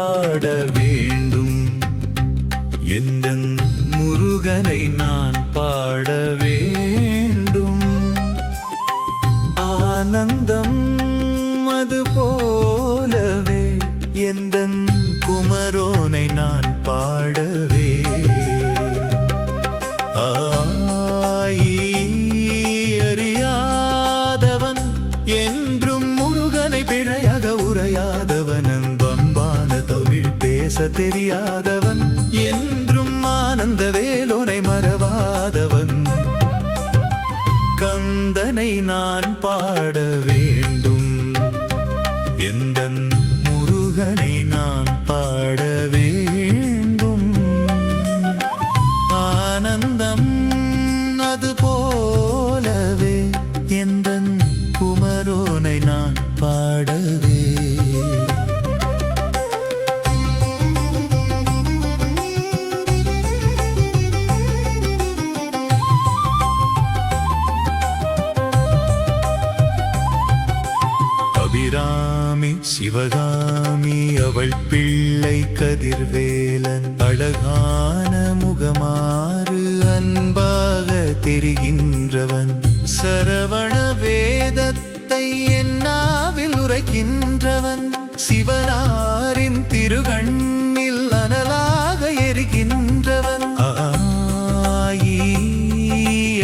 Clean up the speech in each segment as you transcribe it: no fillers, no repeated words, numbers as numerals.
பாட வேண்டும். எந்தன் முருகனை நான் பாட வேண்டும். ஆனந்தம் அது போலவே எந்தன் குமரோனை நான் பாடவே. அறியாதவன் என்றும் முருகனை பிழையாக உரையாதவன். அன்பான தமிழ் பேச தெரியாதவன் என்றும் ஆனந்த வேலோனை மறவாதவன். கந்தனை நான் பாட வேண்டும். எந்தன் முருகனை நான் பாட வேண்டும். ஆனந்தம் அது போலவே எந்தன் குமரோனை நான் பாடவே. அபிராமி சிவகாமி அவள் பிள்ளை கதிர்வேலன். அழகான முகமாறு அன்பாக தெரிகின்றவன். சரவண வேதத்தை என்னாவில் உரைக்கின்றவன். சிவனாரின் திருகண்ணில் அனலாக எரிகின்றவன்.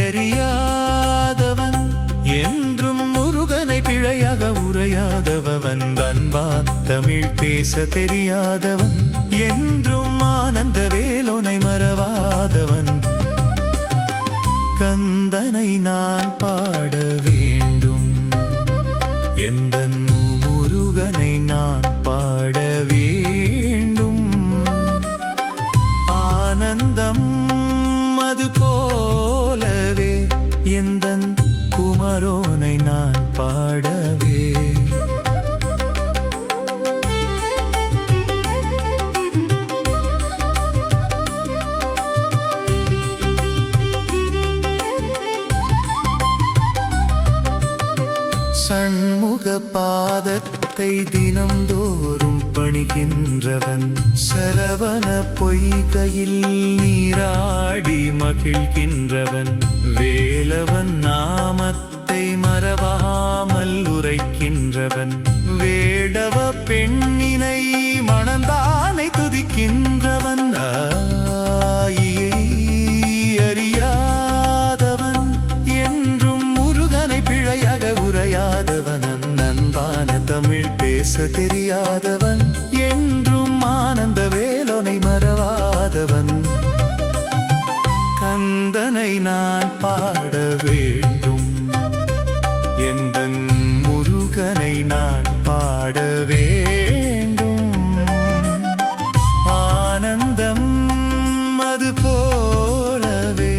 அறியாதவன் என்றும் முருகனை பிழையாக உரையாதவன். அன்பான் தமிழ் பேச தெரியாதவன் என்றும் ஆனந்த வேலோனை மறவாதவன். கந்தனை நான் பாட வேண்டும். எந்தன் முருகனை நான் பாட வேண்டும். ஆனந்தம் அது போலவே எந்தன் குமரோனை நான் பாடவே. சண்முக பாதத்தை தினம்தோறும் பணிகின்றவன். சரவண பொய்கையில் நீராடி மகிழ்கின்றவன். வேலவன் நாமத்தை மறவாமல் உரைக்கின்றவன். வேடவ பெண்ணினை மணந்தானை துதிக்கின்றவன். அறியாதவன் என்றும் முருகனை பிழையாக உரையாதவன். அன்பான தமிழ் பேச தெரியாதவன் என்றும் ஆனந்த வேலோனை மறவாதவன். கந்தனை நான் பாட வேண்டும். எந்தன் முருகனை நான் பாட வேண்டும். ஆனந்தம் அது போலவே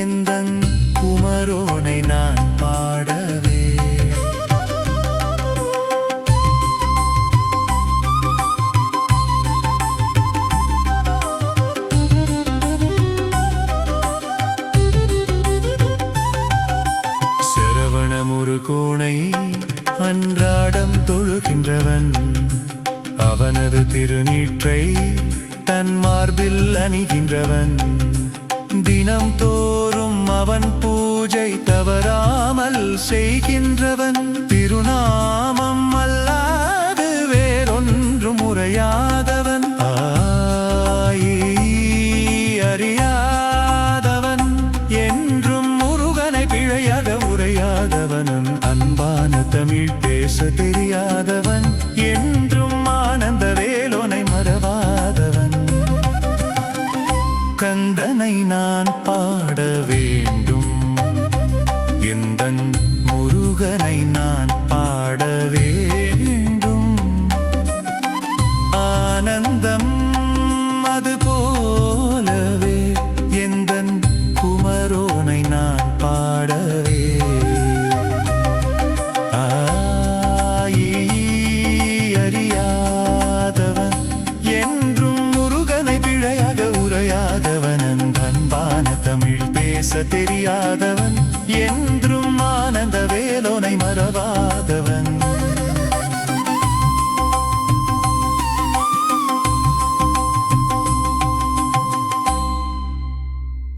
எந்தன் குமரோனை நான் பாடவே. முருகோனை அன்றாடம் தொழுகின்றவன். அவனது திருநீற்றை தன் மார்பில் அணிகின்றவன். தினம் தோறும் அவன் பூஜை தவறாமல் செய்கின்றவன். திருநாமம் அல்லாது வேறொன்றும் உரையாதவன். அறியாதவன் என்றும் முருகனை பிழையாக உரையாதவன். அன்பான தமிழ் பேச தெரியாதவன் என்றும் ஆனந்த வேலோனை மறவாதவன். கந்தனை நான் பாட வேண்டும். எந்தன் முருகனை நான் பாட வேண்டும். ஆனந்தம் அது போலவே எந்தன் குமரோனை நான் பாடவே. அறியாதவன் என்றும் முருகனை பிழையாக உரையாதவன். அன்பான தமிழ் பேச தெரியாதவன் என்றும் ஆனந்த